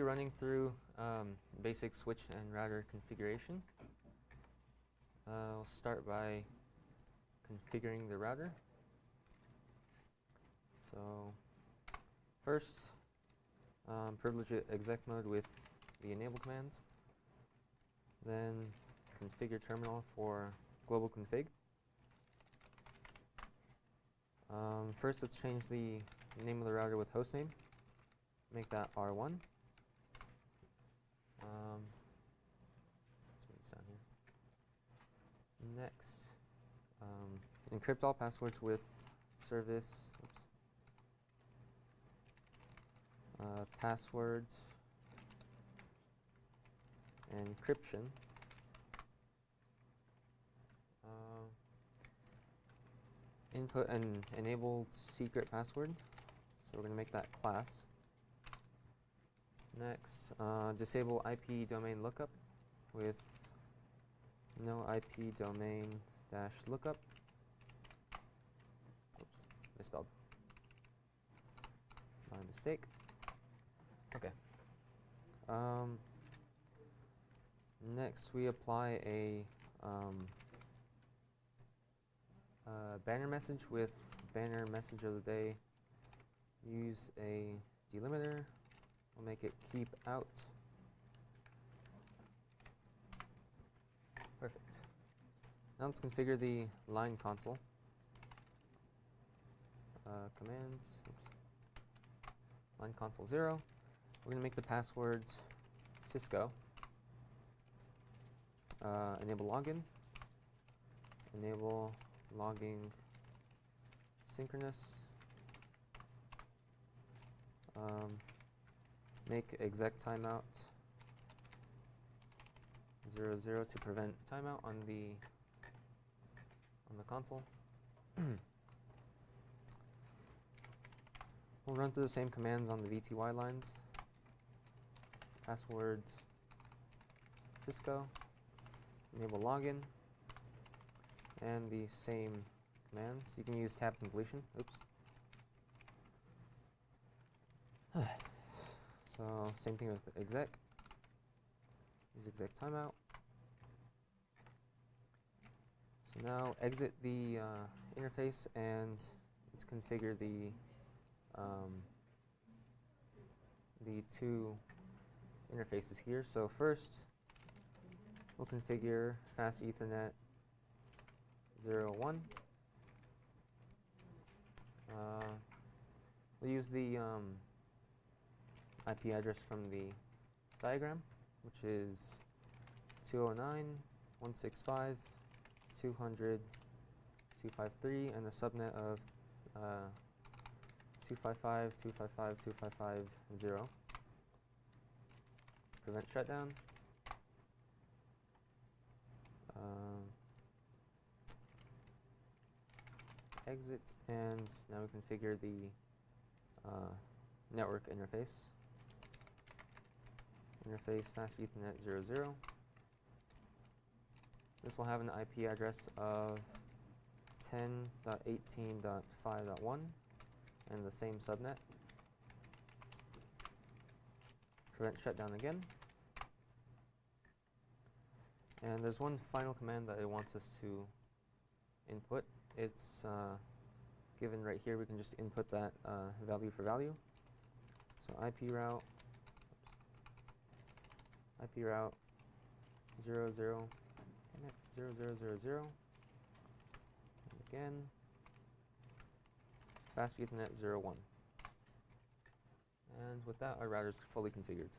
running through basic switch and router configuration. We'll start by configuring the router. So first, privilege exec mode with the enable commands. Then configure terminal for global config. First, let's change the name of the router with hostname. Make that R1. Let's move this down here. Next, encrypt all passwords with service. Passwords encryption. Input an enabled secret password. So we're going to make that class. Next, disable IP domain lookup with no IP domain dash lookup. Oops, misspelled. My mistake. Okay. Next, we apply a banner message with banner message of the day. Use a delimiter. We'll make it keep out. Perfect. Now let's configure the line console. Commands. Oops. Line console 0. We're going to make the passwords Cisco. Enable login. Enable logging synchronous. Make exec timeout 00 to prevent timeout on the console. We'll run through the same commands on the VTY lines. Password Cisco. Enable login. And the same commands. You can use tab completion. Oops. So same thing with exec. Use exec timeout. So now exit the interface and let's configure the two interfaces here. So first, we'll configure fast Ethernet 01. We'll use the IP address from the diagram, which is 209.165.200.253, and the subnet of 255.255.255.0. Prevent shutdown. Exit, and now we configure the network interface. Interface fast Ethernet 00. This will have an IP address of 10.18.5.1 and the same subnet. Prevent shutdown again. And there's one final command that it wants us to input. It's given right here. We can just input that value for value. So IP route 00, damn it, 0000, and again, fast Ethernet 01. And with that, our router is fully configured.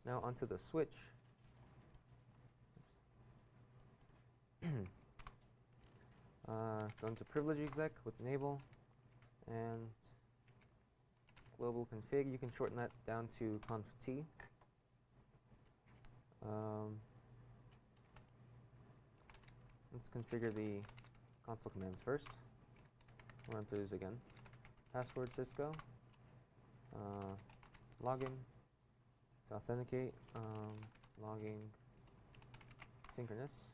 So now onto the switch. Go into privilege exec with enable and global config. You can shorten that down to conf t. Let's configure the console commands first. We'll run through these again. Password Cisco. Login. To authenticate. Logging synchronous.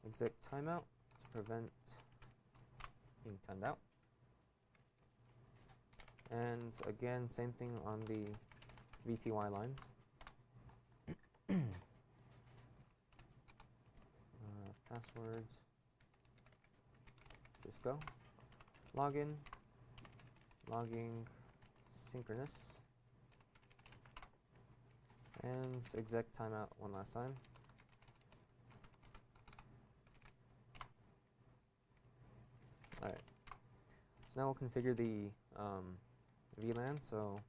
Exec timeout to prevent being timed out. And again, same thing on the VTY lines. Password Cisco. Login. Logging synchronous. And exec timeout one last time. Alright. So now we'll configure the VLAN. So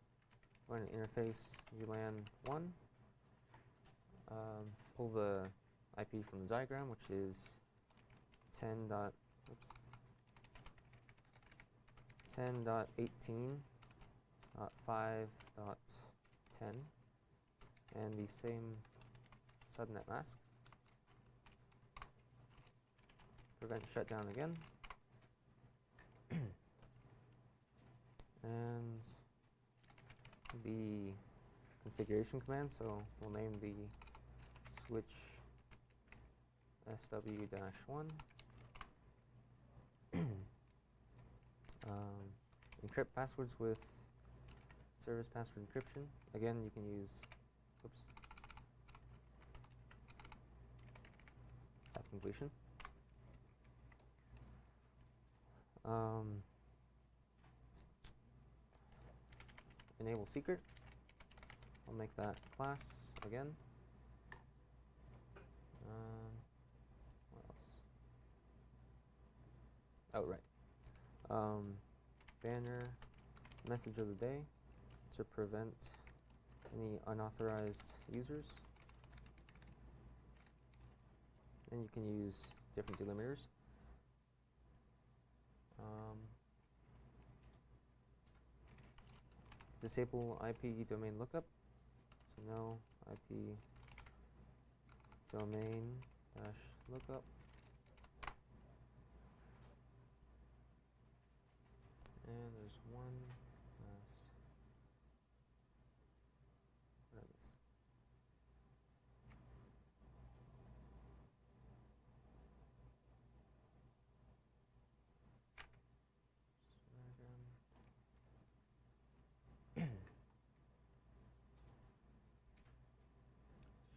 we're going to interface VLAN 1. Pull the IP from the diagram, which is 10.18.5.10, and the same subnet mask. Prevent shutdown again. And the configuration command, so we'll name the switch SW-1. Encrypt passwords with service password encryption. Again, you can use, tap completion. Enable secret. I'll make that class again. What else? Oh, right. Banner message of the day to prevent any unauthorized users. And you can use different delimiters. Disable IP domain lookup. So no IP domain dash lookup. And there's one last. What is this?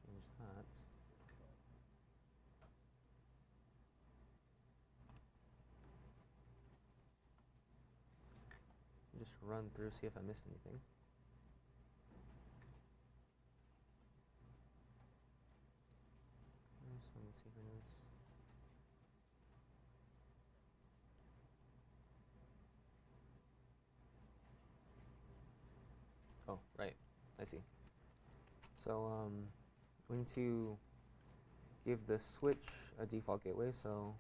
Change that. Just run through, see if I missed anything. Synchronous. Oh, right. I see. So we need to give the switch a default gateway. So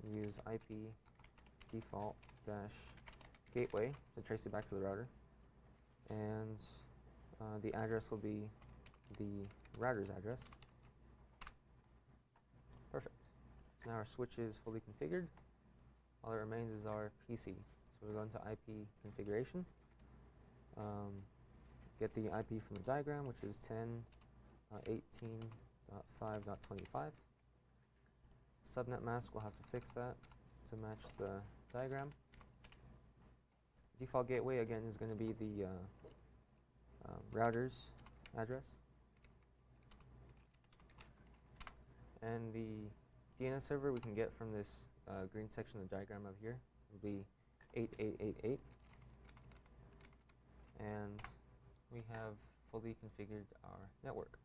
use IP default dash gateway to trace it back to the router, and the address will be the router's address. Perfect. So now our switch is fully configured. All that remains is our PC. So we're going to IP configuration. Get the IP from the diagram, which is 10.18.5.25. Subnet mask, we'll have to fix that to match the diagram. Default gateway, again, is going to be the router's address. And the DNS server we can get from this green section of the diagram over here will be 8888. And we have fully configured our network.